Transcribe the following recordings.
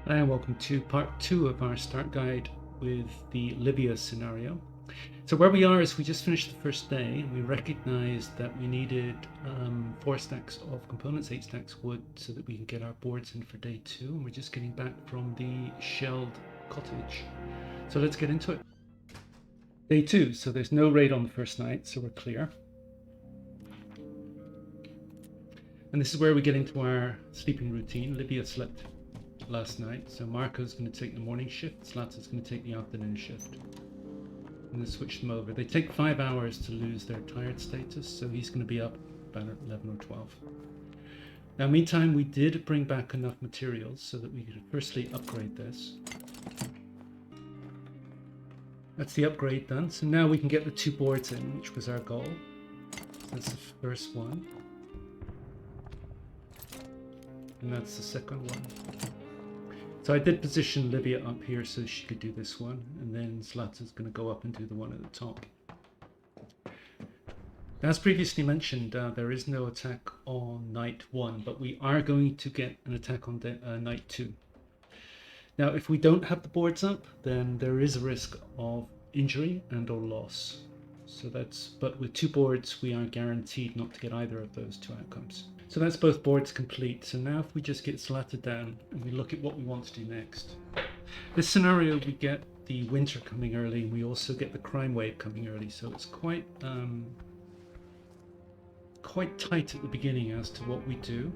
Hi and welcome to part 2 of our start guide with the Livia scenario. So where we are is we just finished the first day and we recognized that we needed 4 stacks of components, 8 stacks wood, so that we can get our boards in for day 2, and we're just getting back from the shelled cottage. So let's get into it. Day 2, so there's no raid on the first night, so we're clear. And this is where we get into our sleeping routine. Livia slept last night, so Marko's going to take the morning shift, Zlata's going to take the afternoon shift. I'm going to switch them over. They take 5 hours to lose their tired status, so he's going to be up about 11 or 12. Now, meantime, we did bring back enough materials so that we could firstly upgrade this. That's the upgrade done, so now we can get the 2 boards in, which was our goal. So that's the first one. And that's the second one. So I did position Livia up here so she could do this one, and then Zlata's going to go up and do the one at the top. As previously mentioned, there is no attack on night 1, but we are going to get an attack on night 2. Now, if we don't have the boards up, then there is a risk of injury and or loss. So but with 2 boards, we are guaranteed not to get either of those 2 outcomes. So that's both boards complete. So now if we just get Zlata down and we look at what we want to do next. This scenario, we get the winter coming early, and we also get the crime wave coming early. So it's quite tight at the beginning as to what we do.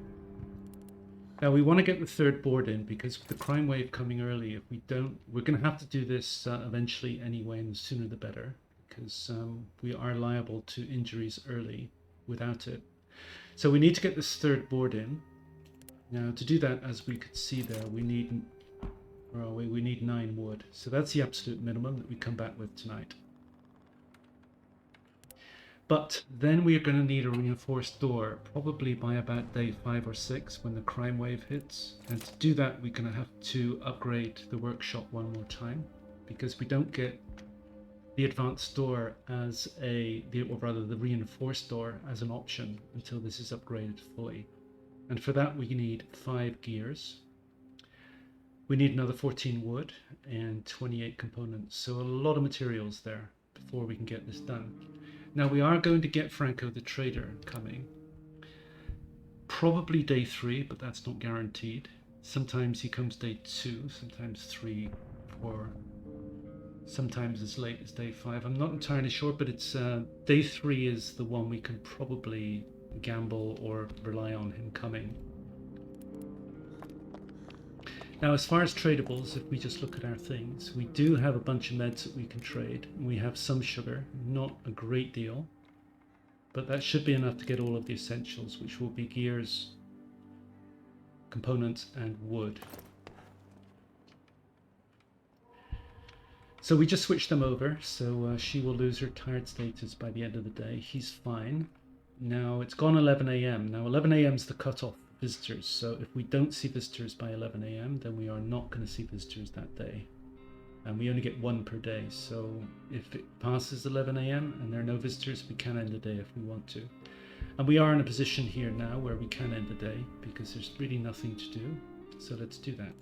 Now we want to get the 3rd board in, because with the crime wave coming early, if we don't, we're going to have to do this eventually anyway, and the sooner the better, because we are liable to injuries early without it. So we need to get this 3rd board in. Now to do that, as we could see there, we need 9 wood. So that's the absolute minimum that we come back with tonight. But then we are going to need a reinforced door, probably by about day 5 or 6 when the crime wave hits. And to do that, we're going to have to upgrade the workshop one more time, because we don't get the advanced door as the reinforced door as an option until this is upgraded fully. And for that we need 5 gears. We need another 14 wood and 28 components, so a lot of materials there before we can get this done. Now we are going to get Franco the trader coming, probably day 3, but that's not guaranteed. Sometimes he comes day 2, sometimes 3, 4, sometimes as late as day 5. I'm not entirely sure, but it's day 3 is the one we can probably gamble or rely on him coming. Now, as far as tradables, if we just look at our things, we do have a bunch of meds that we can trade. We have some sugar, not a great deal, but that should be enough to get all of the essentials, which will be gears, components, and wood. So we just switched them over, so she will lose her tired status by the end of the day. He's fine. Now it's gone 11 a.m. Now 11 a.m. is the cutoff for visitors, so if we don't see visitors by 11 a.m. then we are not going to see visitors that day. And we only get 1 per day, so if it passes 11 a.m. and there are no visitors, we can end the day if we want to. And we are in a position here now where we can end the day, because there's really nothing to do, so let's do that.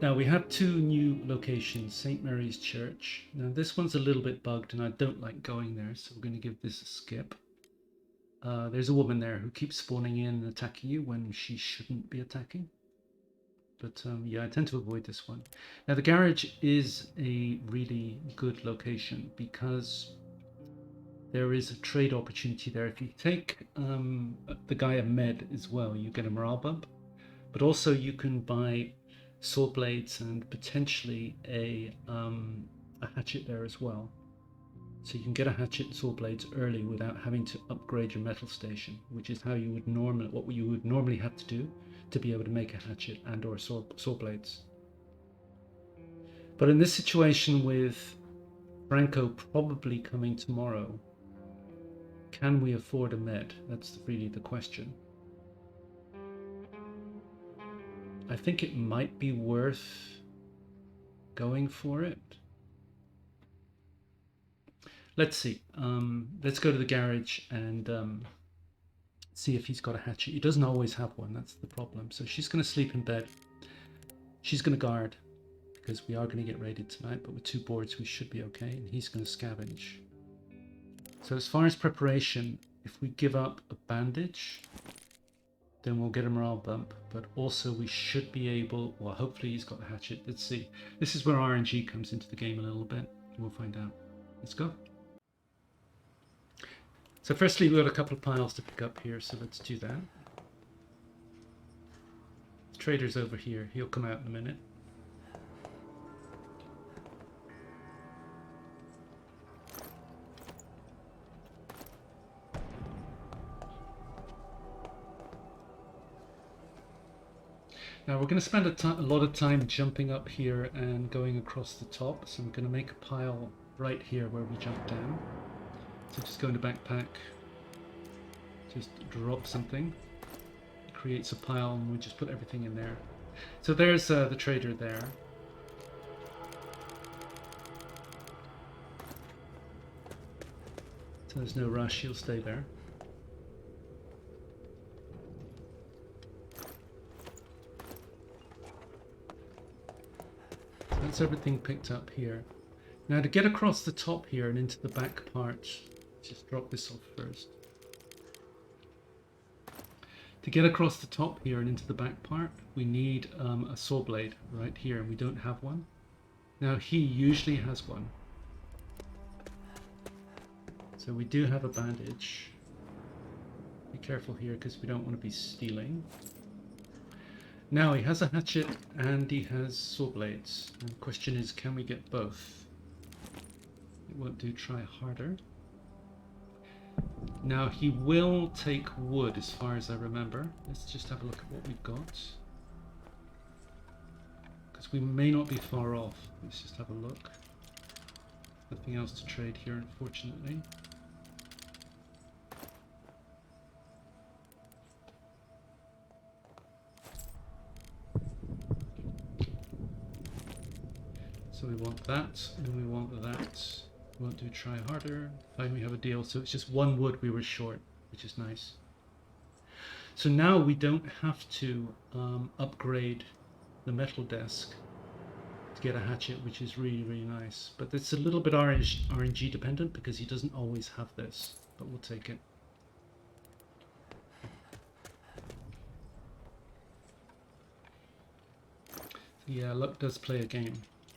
Now we have 2 new locations, St. Mary's Church. Now this one's a little bit bugged and I don't like going there, so we're going to give this a skip. There's a woman there who keeps spawning in and attacking you when she shouldn't be attacking. But yeah, I tend to avoid this one. Now the garage is a really good location because there is a trade opportunity there. If you take the guy a med as well, you get a morale bump, but also you can buy saw blades and potentially a hatchet there as well. So you can get a hatchet and saw blades early without having to upgrade your metal station, which is how you would what you would normally have to do to be able to make a hatchet and or saw blades. But in this situation with Franco probably coming tomorrow, can we afford a med? That's really the question. I think it might be worth going for it. Let's see. Let's go to the garage and see if he's got a hatchet. He doesn't always have one, that's the problem. So she's going to sleep in bed. She's going to guard, because we are going to get raided tonight, but with 2 boards we should be okay, and he's going to scavenge. So as far as preparation, if we give up a bandage, then we'll get a morale bump, but also we should be able, well, hopefully he's got a hatchet. Let's see. This is where RNG comes into the game a little bit, and we'll find out. Let's go. So firstly, we've got a couple of piles to pick up here, so let's do that. The trader's over here. He'll come out in a minute. Now we're going to spend a lot of time jumping up here and going across the top, so I'm going to make a pile right here where we jump down. So just go into backpack, just drop something, it creates a pile, and we just put everything in there. So there's the trader there. So there's no rush, he'll stay there. So that's everything picked up here. Now to get across the top here and into the back part, just drop this off first. To get across the top here and into the back part, we need a saw blade right here, and we don't have one. Now he usually has one. So we do have a bandage. Be careful here because we don't want to be stealing. Now he has a hatchet and he has saw blades. And the question is, can we get both? It won't do, try harder. Now he will take wood as far as I remember. Let's just have a look at what we've got. Because we may not be far off. Let's just have a look. Nothing else to trade here, unfortunately. So we want that, and we want that. We won't do try harder. Fine, we have a deal. So it's just 1 wood we were short, which is nice. So now we don't have to upgrade the metal desk to get a hatchet, which is really, really nice. But it's a little bit RNG dependent because he doesn't always have this, but we'll take it. Yeah, luck does play a game.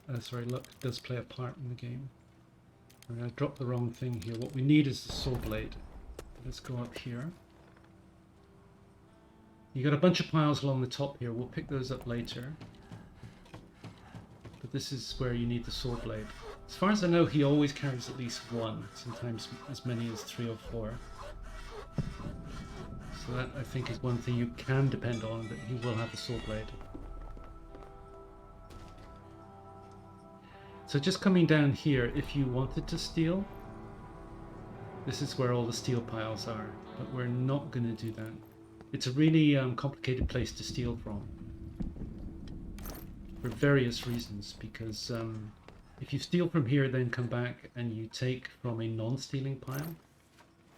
Luck does play a part in the game. I dropped the wrong thing here. What we need is the saw blade. Let's go up here. You got a bunch of piles along the top here. We'll pick those up later. But this is where you need the saw blade. As far as I know, he always carries at least 1, sometimes as many as 3 or 4. So that, I think, is one thing you can depend on, that he will have a saw blade. So just coming down here, if you wanted to steal, this is where all the steel piles are, but we're not going to do that. It's a really complicated place to steal from, for various reasons, because if you steal from here then come back and you take from a non-stealing pile,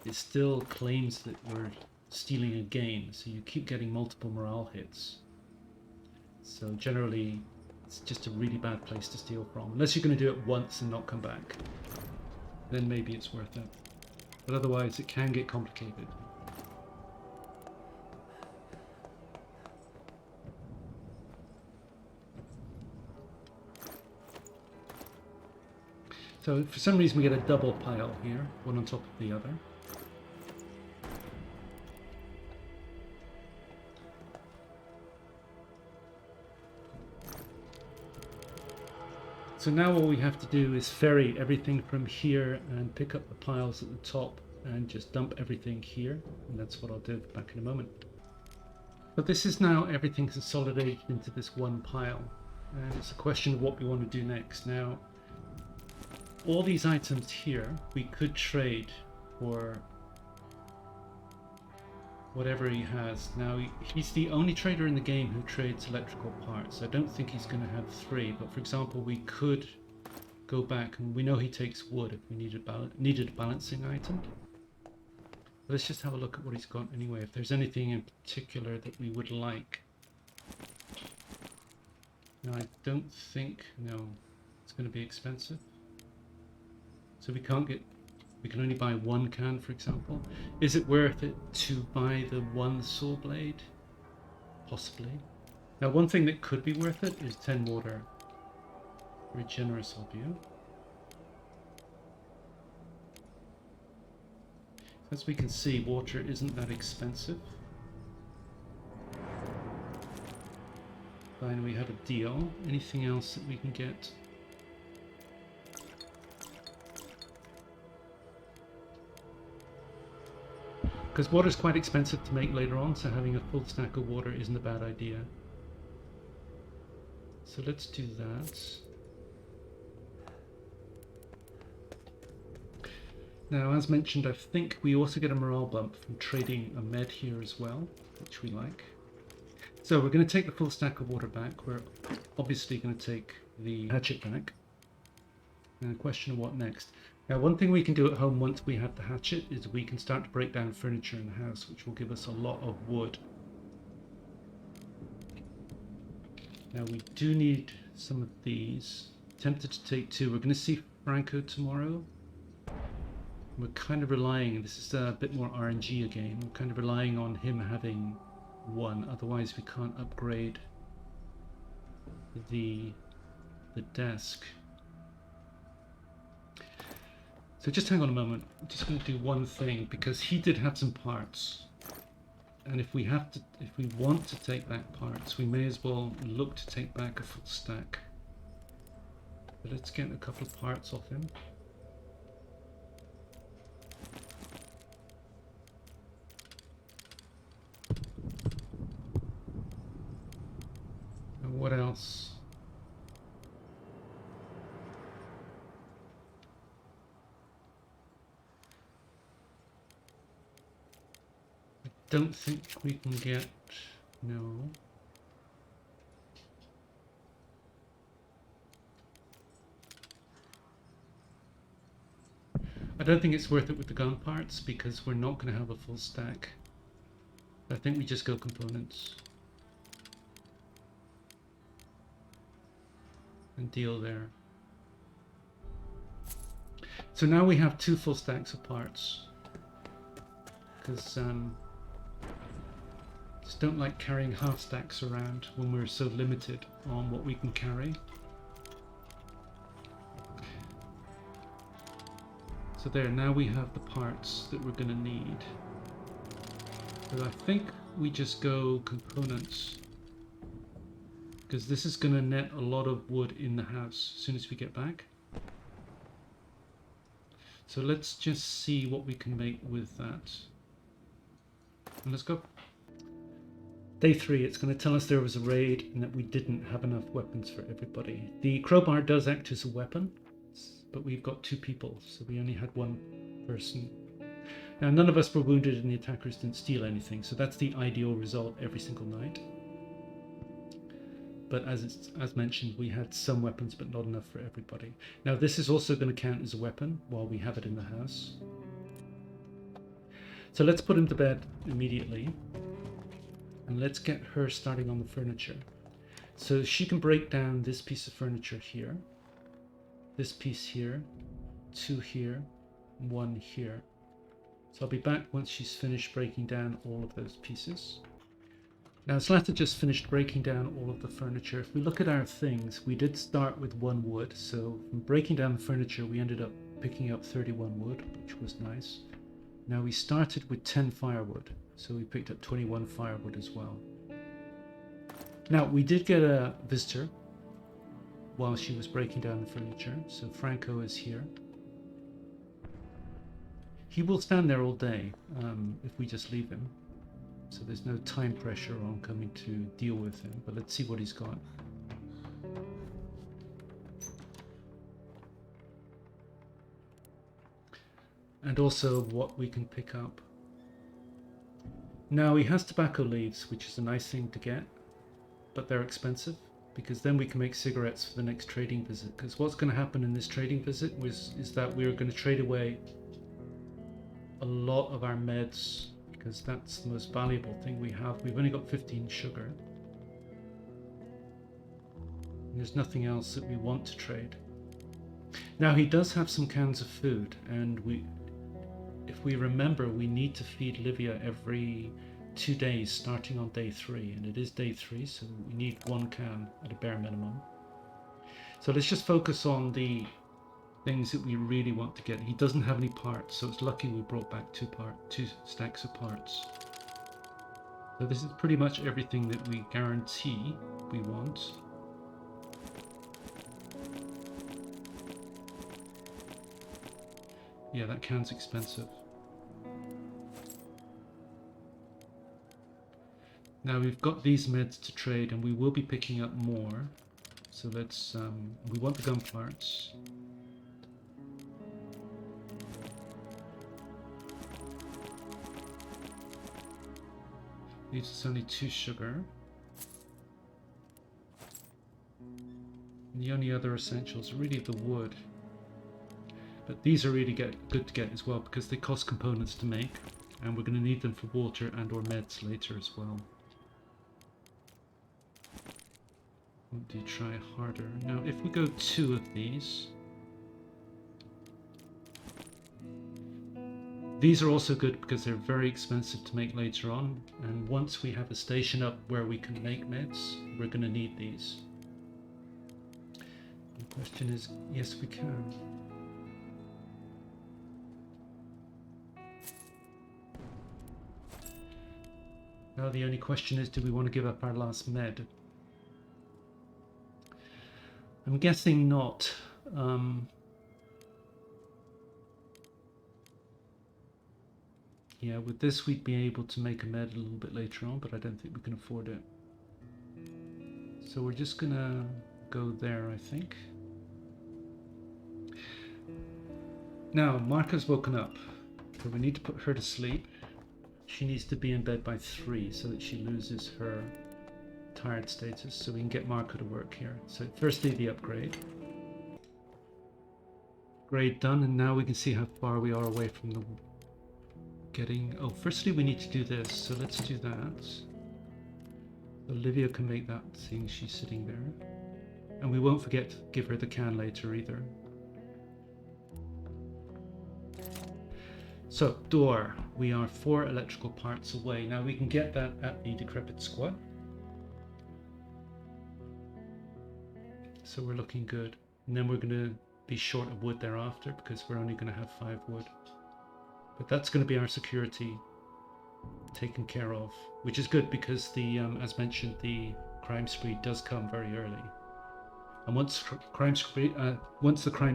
it still claims that you're stealing again, so you keep getting multiple morale hits. So generally, it's just a really bad place to steal from. Unless you're going to do it once and not come back, then maybe it's worth it. But otherwise it can get complicated. So for some reason we get a double pile here, one on top of the other. So now all we have to do is ferry everything from here and pick up the piles at the top and just dump everything here. And that's what I'll do back in a moment. But this is now everything consolidated into this one pile. And it's a question of what we want to do next. Now, all these items here, we could trade for whatever he has. Now, he's the only trader in the game who trades electrical parts. I don't think he's going to have 3, but for example, we could go back, and we know he takes wood if we needed a balancing item. Let's just have a look at what he's got anyway, if there's anything in particular that we would like. No, I don't think, no, it's going to be expensive. So we can't get, we can only buy one can, for example. Is it worth it to buy the one saw blade? Possibly. Now, one thing that could be worth it is 10 water. Very generous of you. As we can see, water isn't that expensive. Fine, we have a deal. Anything else that we can get? Because water is quite expensive to make later on, so having a full stack of water isn't a bad idea. So let's do that. Now, as mentioned, I think we also get a morale bump from trading a med here as well, which we like. So we're going to take the full stack of water back. We're obviously going to take the hatchet back. And a question of what next. Now, one thing we can do at home once we have the hatchet is we can start to break down furniture in the house, which will give us a lot of wood. Now, we do need some of these. Tempted to take two. We're going to see Franco tomorrow. We're kind of relying, this is a bit more RNG again, we're kind of relying on him having one, otherwise we can't upgrade the desk. So just hang on a moment, I'm just going to do one thing, because he did have some parts, and if we want to take back parts, we may as well look to take back a full stack. But let's get a couple of parts off him. And what else? I don't think we can get, no. I don't think it's worth it with the gun parts because we're not going to have a full stack. I think we just go components and deal there. So now we have two full stacks of parts because just don't like carrying half stacks around when we're so limited on what we can carry. So there, now we have the parts that we're going to need. But I think we just go components because this is going to net a lot of wood in the house as soon as we get back. So let's just see what we can make with that. And let's go. Day 3, it's going to tell us there was a raid and that we didn't have enough weapons for everybody. The crowbar does act as a weapon, but we've got 2 people, so we only had 1 person. Now, none of us were wounded and the attackers didn't steal anything, so that's the ideal result every single night. But as mentioned, we had some weapons, but not enough for everybody. Now, this is also going to count as a weapon while we have it in the house. So let's put him to bed immediately. And let's get her starting on the furniture. So she can break down this piece of furniture here, this piece here, 2 here, 1 here. So I'll be back once she's finished breaking down all of those pieces. Now Zlata just finished breaking down all of the furniture. If we look at our things, we did start with 1 wood. So from breaking down the furniture, we ended up picking up 31 wood, which was nice. Now we started with 10 firewood. So we picked up 21 firewood as well. Now we did get a visitor while she was breaking down the furniture. So Franco is here. He will stand there all day if we just leave him. So there's no time pressure on coming to deal with him. But let's see what he's got. And also what we can pick up. Now he has tobacco leaves, which is a nice thing to get, but they're expensive because then we can make cigarettes for the next trading visit. Because what's going to happen in this trading visit is that we're going to trade away a lot of our meds because that's the most valuable thing we have. We've only got 15 sugar. And there's nothing else that we want to trade. Now he does have some cans of food, and if we remember, we need to feed Livia every 2 days starting on day 3, and it is day 3, so we need 1 can at a bare minimum. So let's just focus on the things that we really want to get. He doesn't have any parts, so it's lucky we brought back 2 stacks of parts. So this is pretty much everything that we guarantee we want. Yeah, that can's expensive. Now we've got these meds to trade, and we will be picking up more. So let's, we want the gun parts. Needs us only 2 sugar. And the only other essentials are really the wood. But these are really good to get as well because they cost components to make, and we're going to need them for water and or meds later as well. Want to try harder. Now if we go 2 of these are also good because they're very expensive to make later on, and once we have a station up where we can make meds, we're going to need these. The question is, yes we can. Now the only question is, do we want to give up our last med? I'm guessing not. Yeah, with this we'd be able to make a med a little bit later on, but I don't think we can afford it. So we're just gonna go there, I think. Now, Marko's woken up, so we need to put her to sleep. She needs to be in bed by 3 so that she loses her tired status, so we can get Marko to work here. So firstly the upgrade. Grade done, and now we can see how far we are away from the getting... Oh, firstly we need to do this, so let's do that. So Livia can make that thing, she's sitting there. And we won't forget to give her the can later either. So, door. We are 4 electrical parts away. Now we can get that at the Decrepit squad. So we're looking good. And then we're going to be short of wood thereafter because we're only going to have 5 wood. But that's going to be our security taken care of, which is good because the, as mentioned, the crime spree does come very early. And once the crime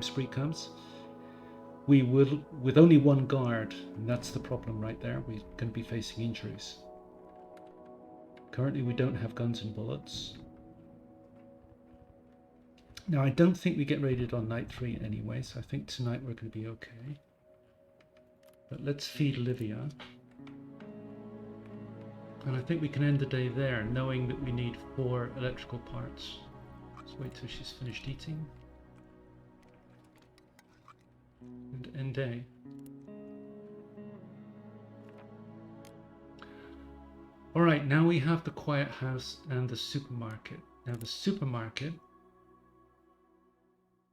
spree comes, we will, with only 1 guard, and that's the problem right there, we're going to be facing injuries. Currently we don't have guns and bullets. Now I don't think we get raided on night 3 anyway, so I think tonight we're going to be okay. But let's feed Livia. And I think we can end the day there, knowing that we need 4 electrical parts. Let's wait till she's finished eating. And end day. Alright, now we have the quiet house and the supermarket. Now the supermarket,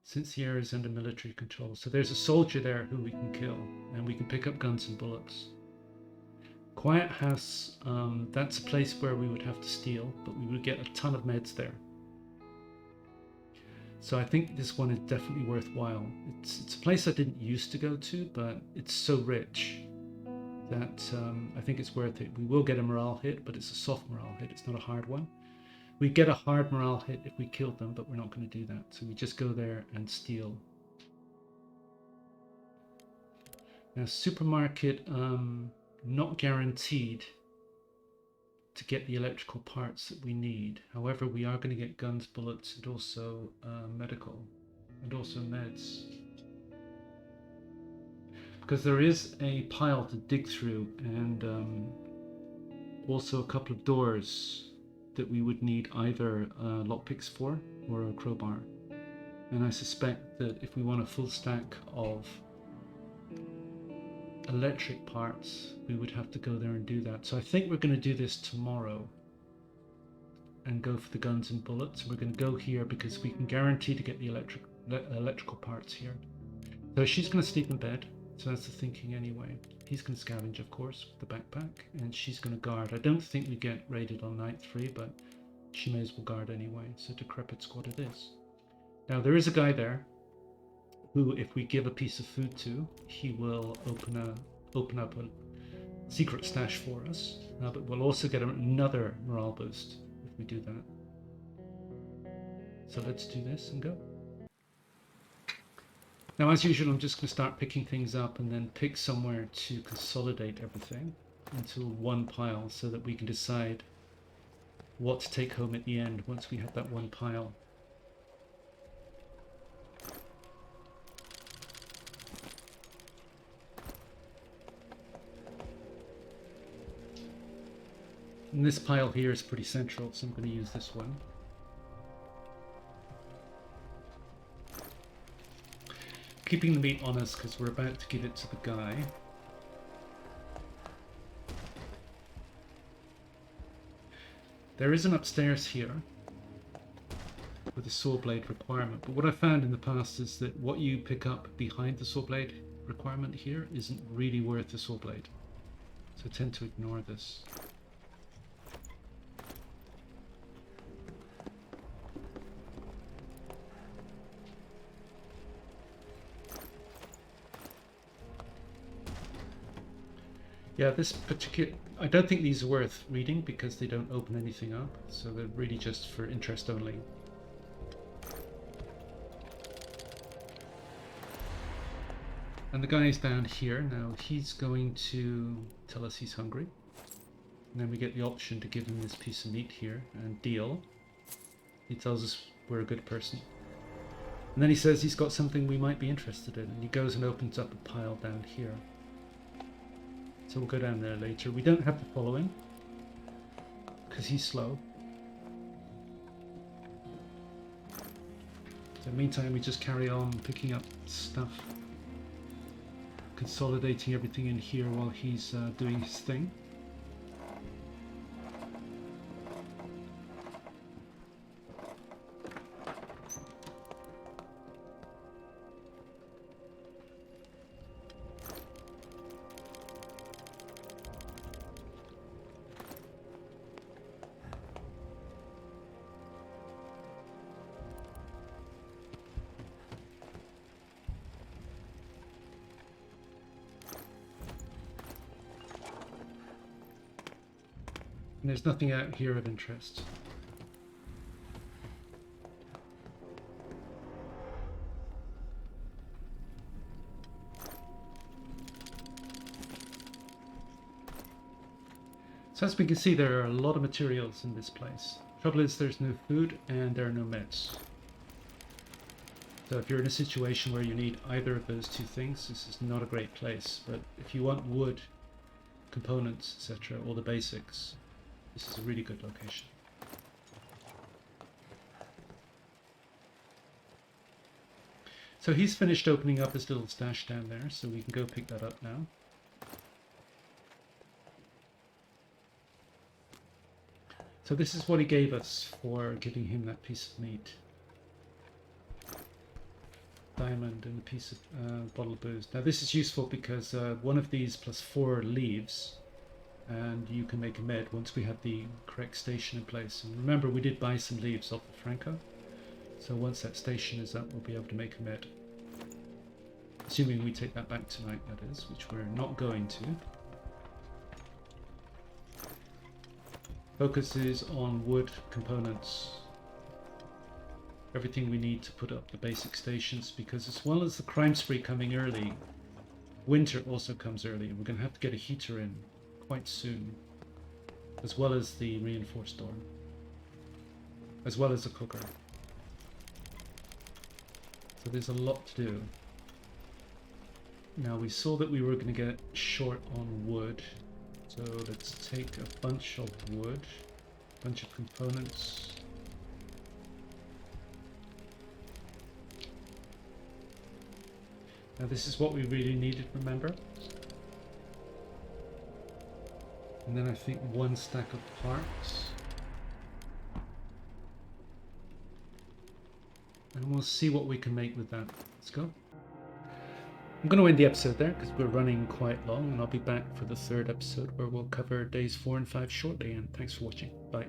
since the area is under military control, so there's a soldier there who we can kill, and we can pick up guns and bullets. Quiet house, that's a place where we would have to steal, but we would get a ton of meds there. So I think this one is definitely worthwhile. It's a place I didn't used to go to, but it's so rich that I think it's worth it. We will get a morale hit, but it's a soft morale hit. It's not a hard one. We get a hard morale hit if we killed them, but we're not going to do that. So we just go there and steal. Now, supermarket, not guaranteed to get the electrical parts that we need. However, we are going to get guns, bullets, and also medical, and also meds. Because there is a pile to dig through, and also a couple of doors that we would need either lockpicks for or a crowbar. And I suspect that if we want a full stack of electric parts, we would have to go there and do that. So I think we're going to do this tomorrow and go for the guns and bullets. We're going to go here because we can guarantee to get the electrical parts here. So she's going to sleep in bed. So that's the thinking anyway. He's going to scavenge, of course, with the backpack, and she's going to guard. I don't think we get raided on night 3, but she may as well guard anyway. So Decrepit squad it is. Now there is a guy there who, if we give a piece of food to, he will open up a secret stash for us. But we'll also get another morale boost if we do that. So let's do this and go. Now, as usual, I'm just going to start picking things up and then pick somewhere to consolidate everything into one pile so that we can decide what to take home at the end once we have that one pile. And this pile here is pretty central, so I'm going to use this one. Keeping the meat on us because we're about to give it to the guy. There is an upstairs here with a saw blade requirement, but what I found in the past is that what you pick up behind the saw blade requirement here isn't really worth the saw blade. So I tend to ignore this. Yeah, this particular, I don't think these are worth reading because they don't open anything up, so they're really just for interest only. And the guy is down here now. He's going to tell us he's hungry, and then we get the option to give him this piece of meat here and deal. He tells us we're a good person, and then he says he's got something we might be interested in, and he goes and opens up a pile down here. So we'll go down there later. We don't have to follow him because he's slow. So in the meantime, we just carry on picking up stuff, consolidating everything in here while he's doing his thing. And there's nothing out here of interest. So as we can see, there are a lot of materials in this place. Trouble is there's no food and there are no meds. So if you're in a situation where you need either of those two things, this is not a great place. But if you want wood, components, etc., all the basics, this is a really good location. So he's finished opening up his little stash down there, so we can go pick that up now. So this is what he gave us for giving him that piece of meat. Diamond and a piece of bottle of booze. Now this is useful because one of these plus 4 leaves, and you can make a med once we have the correct station in place. And remember, we did buy some leaves off the Franco, so once that station is up, we'll be able to make a med. Assuming we take that back tonight, that is, which we're not going to. Focus is on wood components. Everything we need to put up the basic stations, because as well as the crime spree coming early, winter also comes early, and we're going to have to get a heater in quite soon, as well as the reinforced door, as well as a cooker. So there's a lot to do. Now we saw that we were going to get short on wood, so let's take a bunch of wood, a bunch of components. Now this is what we really needed, remember? And then I think 1 stack of parts. And we'll see what we can make with that. Let's go. I'm going to end the episode there because we're running quite long, and I'll be back for the 3rd episode where we'll cover days 4 and 5 shortly. And thanks for watching. Bye.